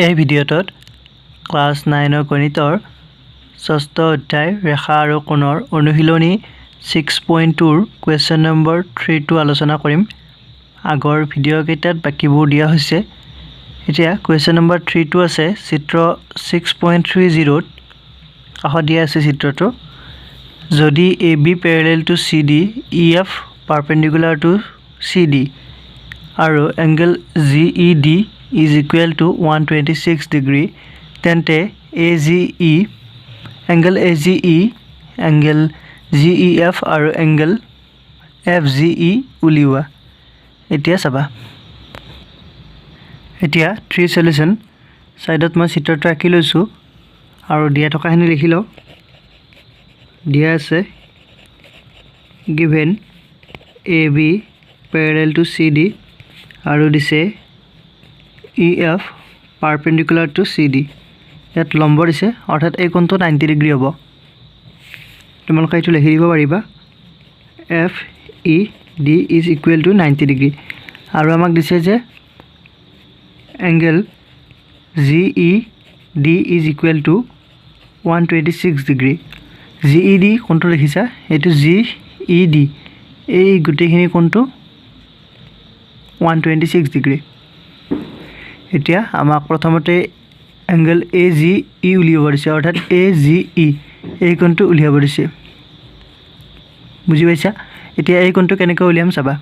এই ভিডিঅ'টোত ক্লাছ 9 গণিতৰ ষষ্ঠ অধ্যায় ৰেখা আৰু কোণৰ অনুশীলনী 6.2 কুৱেশ্যন নম্বৰ 3 আলোচনা কৰিম। আগৰ ভিডিঅ' কেইটাত বাকিবোৰ দিয়া হৈছে। এতিয়া কুৱেশ্যন নম্বৰ 3 আছে চিত্ৰ 6.30 কাষত দিয়া আছে চিত্ৰটো। যদি AB parallel to CD, EF perpendicular to CD আৰু angle GED is equal to 126 degree, তেন্তে angle AGE, angle GEF আৰু angle FGE উলিওৱা। এতিয়া চাবা, এতিয়া 3 সলিউশন সাইডত মই চিত্ৰটো আঁকি লৈছো আৰু দিয়া থকাখিনি লিখি লও। দিয়া আছে given AB parallel to CD আৰু দিছে EF perpendicular to CD, ইয়াত লম্ব দিছে অৰ্থাৎ এই কোণটো 90 ডিগ্ৰী হ'ব। তোমালোকে এইটো লিখি দিব পাৰিবা FED is equal to 90 degree আৰু আমাক দিছে যে angle GED is equal to 126 degree. GED কোণটো লিখিছা, এইটো GED, এই গোটেইখিনি কোণটো 126 ডিগ্ৰী। এতিয়া আমাক প্ৰথমতে angle AGE উলিয়াব দিছে অৰ্থাৎ AGE এই কোণটো উলিয়াব দিছে। বুজি পাইছা? এতিয়া এই কোণটো কেনেকৈ উলিয়াম চাবা।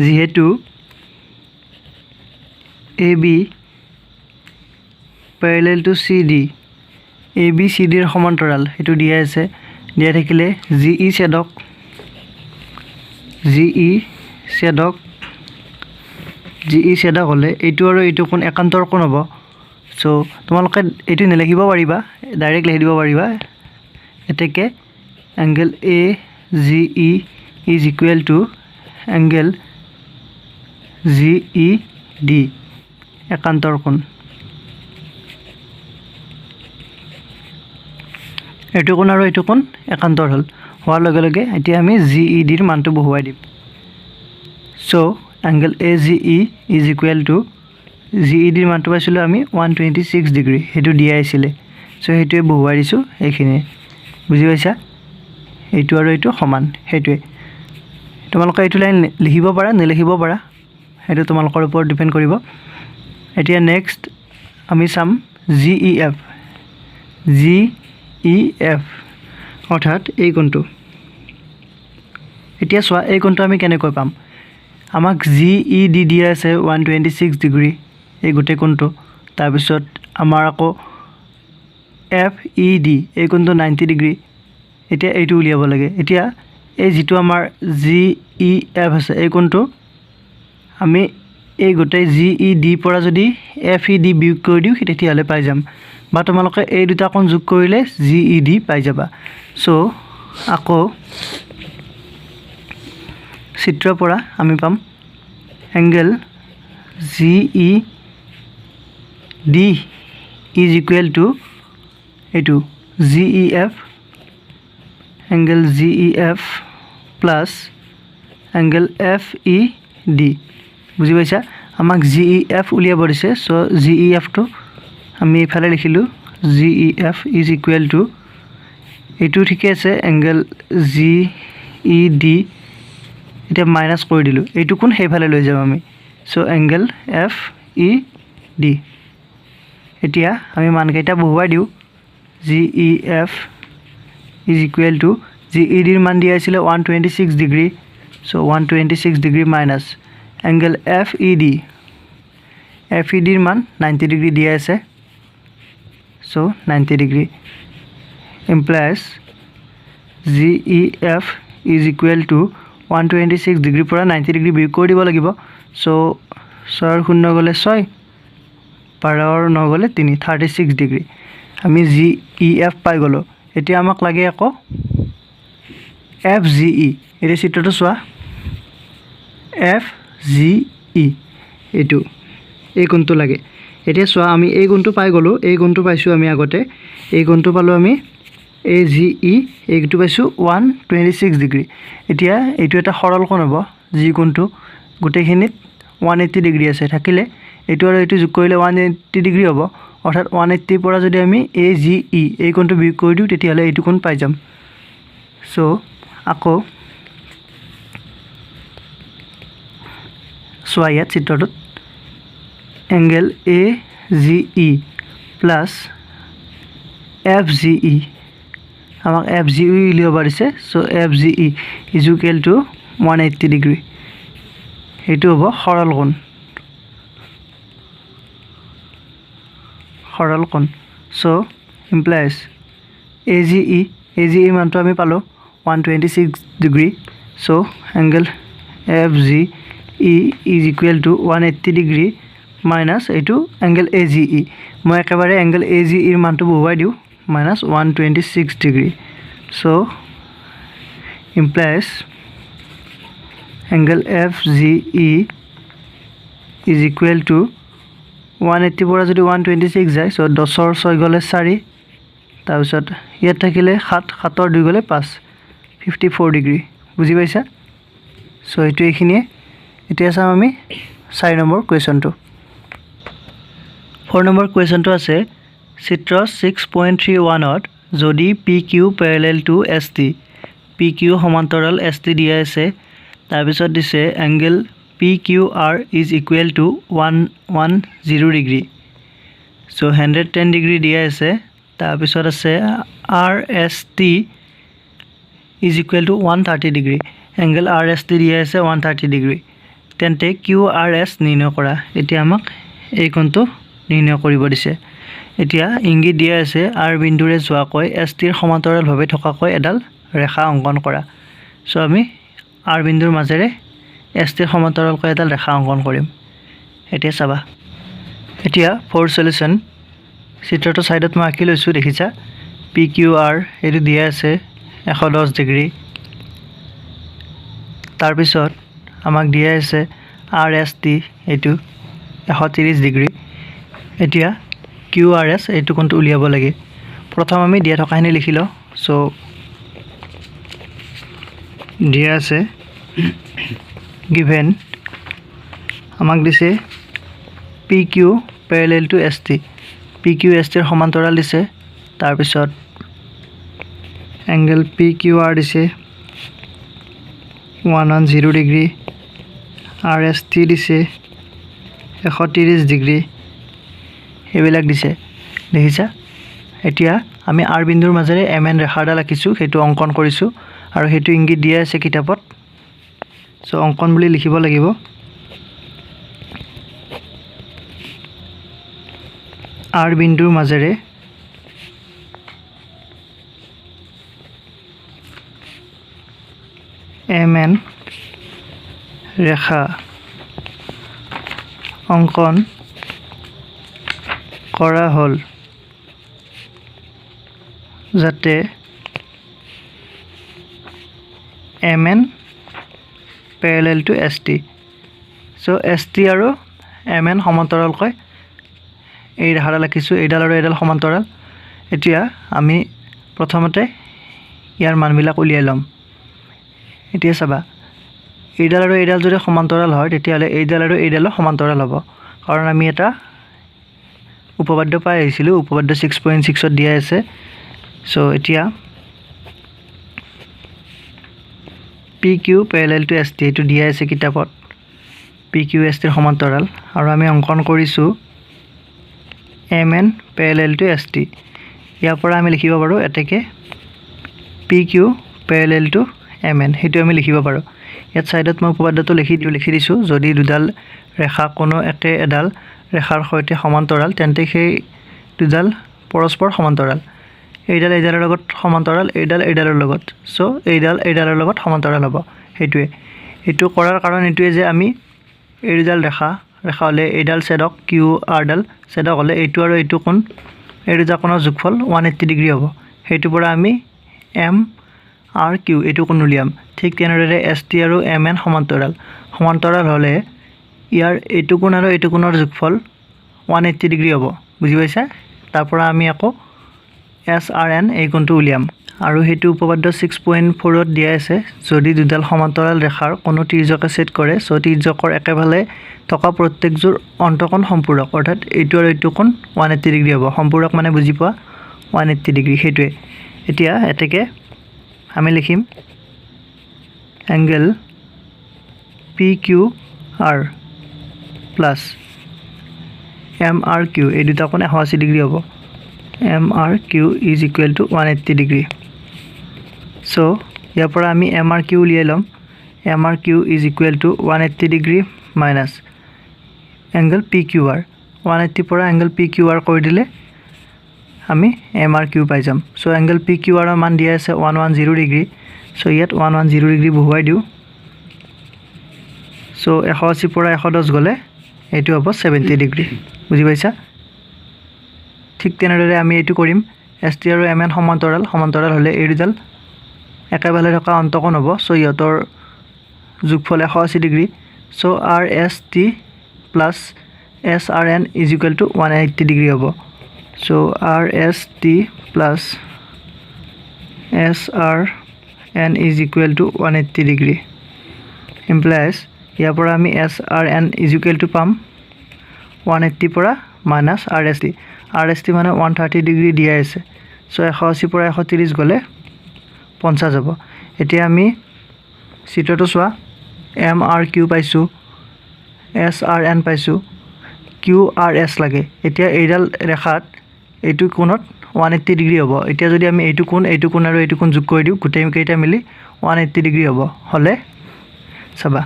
যেহেতু AB parallel to CD, AB CD ৰ সমান্তৰাল সেইটো দিয়া আছে। দিয়া থাকিলে GE ছেদক হ'লে এইটো আৰু এইটো কোণ একান্তৰ কোণ হ'ব। সো তোমালোকে এইটো নিলিখিব পাৰিবা, ডাইৰেক্ট লিখি দিব পাৰিবা এতেকে angle AGE is equal to angle GED একান্তৰ কোণ। এইটো কোণ আৰু এইটো কোণ একান্তৰ হ'ল, হোৱাৰ লগে লগে এতিয়া আমি GED ৰ মানটো বহুৱাই দিম। So angle AGE is equal to GED ৰ মানটো পাইছিলো আমি 126 ডিগ্ৰী, সেইটো দিয়া আছিলে। সো সেইটোৱে বহুৱাই দিছো এইখিনি। বুজি পাইছা? এইটো আৰু এইটো সমান, সেইটোৱে। তোমালোকে এইটো লাইন লিখিব পাৰা নিলিখিব পাৰা, সেইটো তোমালোকৰ ওপৰত ডিপেন্ড কৰিব। এতিয়া নেক্সট আমি চাম GEF অৰ্থাৎ এই কোণটো। এতিয়া চোৱা এই কোণটো আমি কেনেকৈ পাম। আমাক GED দিয়া আছে 126 ডিগ্ৰী এই গোটেই কোণটো, তাৰপিছত আমাৰ আকৌ FED এই কোণটো 90 ডিগ্ৰী। এতিয়া এইটো উলিয়াব লাগে। এতিয়া এই যিটো আমাৰ GEF আছে এই কোণটো আমি এই গোটেই GED পৰা যদি FED বিয়োগ কৰি দিওঁ তেতিয়াহ'লে পাই যাম, বা তোমালোকে এই দুটা কোণ যোগ কৰিলে GED পাই যাবা। সো আকৌ চিত্ৰৰ পৰা আমি পাম angle GED is equal to এইটো GEF, angle GEF plus angle FED। বুজি পাইছা? আমাক GEF উলিয়াব দিছে। সো GEFটো আমি এইফালে লিখিলোঁ GEF is equal to এইটো ঠিকে আছে angle GED, এতিয়া মাইনাছ কৰি দিলোঁ, এইটো কোণ সেইফালে লৈ যাম আমি। So angle FED। এতিয়া আমি মানকেইটা বহুৱাই দিওঁ। GEF is equal to GED ৰ মান দিয়া আছিলে 126 degree, so 126 degree minus angle FED ৰ মান 90 ডিগ্ৰী দিয়া আছে, so 90 degree implies GEF is equal to 126 ডিগ্ৰীৰ পৰা 90 ডিগ্ৰী বিয়োগ কৰি দিব লাগিব। সো 6 শূন্য গ'লে 6, 12 9 গ'লে 3, 36 ডিগ্ৰী আমি GEF পাই গ'লোঁ। এতিয়া আমাক লাগে আকৌ FGE। এতিয়া চিত্ৰটো চোৱা FGE এইটো এই কোণটো লাগে। এতিয়া চোৱা আমি এই কোণটো পাই গ'লোঁ, এই কোণটো পাইছোঁ আমি আগতে, এই কোণটো পালোঁ আমি AGE, এইটো পাইছোঁ 126 ডিগ্ৰী। এতিয়া এইটো এটা সৰল কোণ হ'ব, যি কোণটো গোটেইখিনিত 180 ডিগ্ৰী আছে থাকিলে এইটো আৰু এইটো যোগ কৰিলে 180 ডিগ্ৰী হ'ব অৰ্থাৎ 180 পৰা যদি আমি AGE এই কোণটো বিয়োগ কৰি দিওঁ তেতিয়াহ'লে এইটো কোণ পাই যাম সো আকৌ চোৱা ইয়াত চিত্ৰটোত এংগেল AGE প্লাছ FGE আমাক FGE উলিয়াব দিছে so FGE is equal to 180 degree এইটো হ'ব সৰল কোণ সো ইমপ্লাইজ AGE মানটো আমি পালো 126 degree so angle FGE is equal to 180 degree minus এইটো এংগেল AGE মই একেবাৰে এংগেল AGE এৰ মানটো বহুৱাই দিওঁ minus 126 degree so implies angle FGE is equal to 180 পৰা যদি 126 যায় so 10 ৰ 6 গলে 4 তাৰ পিছত ইয়াত থাকিলে 7 7 ৰ 2 গলে 5 54 ডিগ্ৰী বুজি পাইছা so এটো এইখিনিয়ে এতিয়া চাম আমি 4 নম্বৰ কোৱেশ্চনটো 4 নম্বৰ কোৱেশ্চনটো আছে চিত্ৰ 6.31 ত যদি PQ parallel to ST PQ সমান্তৰাল ST দিয়া আছে তাৰ পিছত দিছে angle PQR is equal to 110 degree so 110 degree দিয়া আছে তাৰ পিছত আছে RST is equal to 130 degree angle RST দিয়া আছে 130 degree তেন্তে QRS নিৰ্ণয় কৰা এতিয়া আমাক এই কোণটো নিৰ্ণয় কৰিব দিছে এতিয়া ইংগিত দিয়া আছে R বিন্দুৰে যোৱাকৈ ST ৰ সমান্তৰালভাৱে থকাকৈ এডাল ৰেখা অংকন কৰা সো আমি R বিন্দুৰ মাজেৰে ST ৰ সমান্তৰালকৈ এডাল ৰেখা অংকন কৰিম এতিয়া চাবা এতিয়া ফৰ সলিউশন চিত্ৰটো সাইডত মই আঁকি লৈছো দেখিছা PQR এটো দিয়া আছে 110 ডিগ্ৰী তাৰ পিছত আমাক দিয়া আছে RST এটো 130 ডিগ্ৰী এতিয়া QRS এইটো কোনটো উলিয়াব লাগে প্ৰথম আমি দিয়া থকাখিনি লিখি লও সো দিয়া আছে given আমাক দিছে PQ parallel to ST PQ ST ৰ সমান্তৰাল দিছে তাৰ পিছত angle PQR দিছে 110 ডিগ্ৰী RST দিছে 130 ডিগ্ৰী এবিলাক দিছে দেখিছা এতিয়া আমি R বিন্দুৰ মাজেৰে MN ৰেখাডাল আঁকিছো হেতু অঙ্কন কৰিছো আৰু হেতু ইংগিত দিয়া আছে কিতাপত সো অঙ্কন বুলি লিখিব লাগিব R বিন্দুৰ মাজেৰে MN ৰেখা অঙ্কন কৰা হল যাতে MN parallel to ST so ST আৰু MN সমান্তৰাল কয় এই ৰেখাডাল আঁকিছো এইডাল আৰু এইডাল সমান্তৰাল এতিয়া আমি প্ৰথমতে ইয়াৰ মানবিলাক উলিয়াই লম এতিয়া চাবা এইডাল আৰু এইডাল যদি সমান্তৰাল হয় তেতিয়াহলে এইডাল আৰু এইডাল সমান্তৰাল হ'ব কাৰণ আমি এটা উপপাদ্য পাই আহিছিলো উপপাদ্য 6.6 ত দিয়া আছে সো এতিয়া PQ parallel to ST এটো দিয়া আছে কিতাপত PQ ST ৰ সমান্তৰাল আৰু আমি অঙ্কন কৰিছো MN parallel to ST ইয়াৰ পৰা আমি লিখিব পাৰো এটাকে PQ parallel to MN হেতু আমি লিখিব পাৰো ইয়াত সাইডত মই উপপাদ্যটো লিখি দিছো যদি দুডাল ৰেখা কোনো একে এডাল ৰেখাৰ সৈতে সমান্তৰাল তেন্তে সেই দুডাল পৰস্পৰ সমান্তৰাল এইডাল এইডালৰ লগত সমান্তৰাল এইডাল এইডালৰ লগত সো এইডাল এইডালৰ লগত সমান্তৰাল হ'ব হেতুৱে এটো কৰাৰ কাৰণ এটোৱে যে আমি এই দুডাল ৰেখা হলে এইডাল ছেদক QR ডাল ছেদক হলে এইটো আৰু এইটো কোণ এই দুটা কোণৰ যোগফল 180 ডিগ্ৰী হ'ব হেতু পৰা আমি MRQ এইটো কোণ উলিয়াম ঠিক তেনেদৰে ST আৰু MN সমান্তৰাল হলে ইয়াৰ এইটো কোণ আৰু এইটো কোণৰ যোগফল 180 ডিগ্ৰী হ'ব বুজি পাইছা তাৰ পৰা আমি আকৌ SRN এই কোণটো উলিয়াম আৰু হেতু উপপাদ্য 6.4 ত দিয়া আছে যদি দুডাল সমান্তৰাল ৰেখাৰ কোনো তিৰ্যকে ছেদ কৰে সো তিৰ্যকৰ একেফালে থকা প্ৰত্যেকজোৰ অন্তকোণ সম্পূৰক অৰ্থাৎ এইটো আৰু এইটো কোণ 180 ডিগ্ৰী হ'ব সম্পূৰক মানে বুজি পোৱা 180 ডিগ্ৰী হেতুৱে এতিয়া এতেকে আমি লিখিম angle PQR plus MRQ এই দুটা কোণ 180 ডিগ্ৰী হ'ব MRQ is equal to 180 degree so ইয়াৰ পৰা আমি MRQ উলিয়াই লম MRQ is equal to 180 degree minus angle PQR 180 পৰা angle PQR কৰি দিলে আমি MRQ পাই যাম so angle PQR ৰ মান দিয়া আছে 110 degree so ইয়াত 110 degree বহুৱাই দিও so 180 পৰা 110 গলে এটো হ'ব 70 degree বুজি পাইছা ঠিক তেনেদৰে আমি এটো কৰিম ST আৰু MN সমান্তৰাল হলে এই দুডাল একেফালে থকা অন্তকোণ হ'ব সো ইহতৰ যোগফল 180 degree so RST plus SRN is equal to 180 degree হ'ব so RST plus SRN is equal to 180 degree implies ইয়াৰ পৰা আমি SRN is equal to পাম 180 পৰা minus RST মানে 130 ডিগ্ৰী দিয়া আছে সো 180 পৰা 130 গলে 50 যাব এতিয়া আমি চিত্ৰটো চোৱা MRQ পাইছো SRN পাইছো QRS লাগে এতিয়া এইডাল ৰেখাত এইটো কোণত 180 ডিগ্ৰী হ'ব এতিয়া যদি আমি এইটো কোণ আৰু এইটো কোণ যোগ কৰি দিও গোটেই কেইটা মিলি 180 ডিগ্ৰী হ'ব হলে চাবা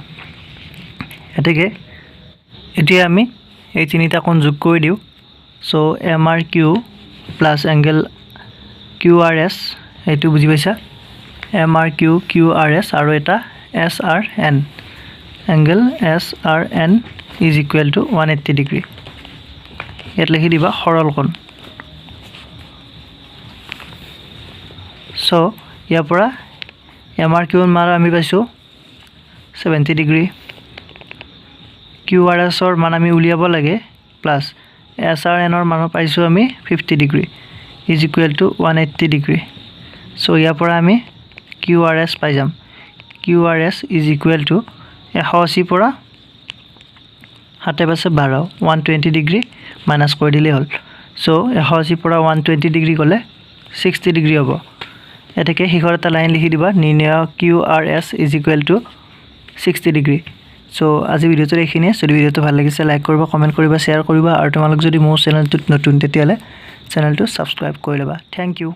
এতেকে এতিয়া আমি এই তিনিটা কোণ যোগ কৰি দিও so MRQ plus angle QRS এইটো বুজি পাইছা MRQ QRS আৰু এটা SRN angle SRN is equal to 180 degree ইয়াত লিখি দিবা সৰল কোণ so ইয়াৰ পৰা MRQ ৰ মান আমি পাইছো 70 degree QRS ৰ মান আমি উলিয়াব লাগে plus SRN ৰ মান পাইছো আমি 50 degree is equal to 180 degree so ইয়াৰ পৰা আমি QRS পাই যাম QRS is equal to 180 পৰা হাতে পাছে 12 120 degree minus কৰি দিলে হল so 180 পৰা 120 degree গলে 60 degree হ'ব এতেকে হিখৰ এটা লাইন লিখি দিবা নিৰ্ণয় QRS is equal to 60 degree so আজি ভিডিওটো এইখিনিয়ে যদি ভিডিওটো ভাল লাগিছে লাইক কৰিবা কমেন্ট কৰিবা শেয়াৰ কৰিবা আৰু তোমালোক যদি মোৰ চেনেলটোত নতুন তেতিয়ালে চেনেলটো সাবস্ক্ৰাইব কৰি লবা থ্যাংক ইউ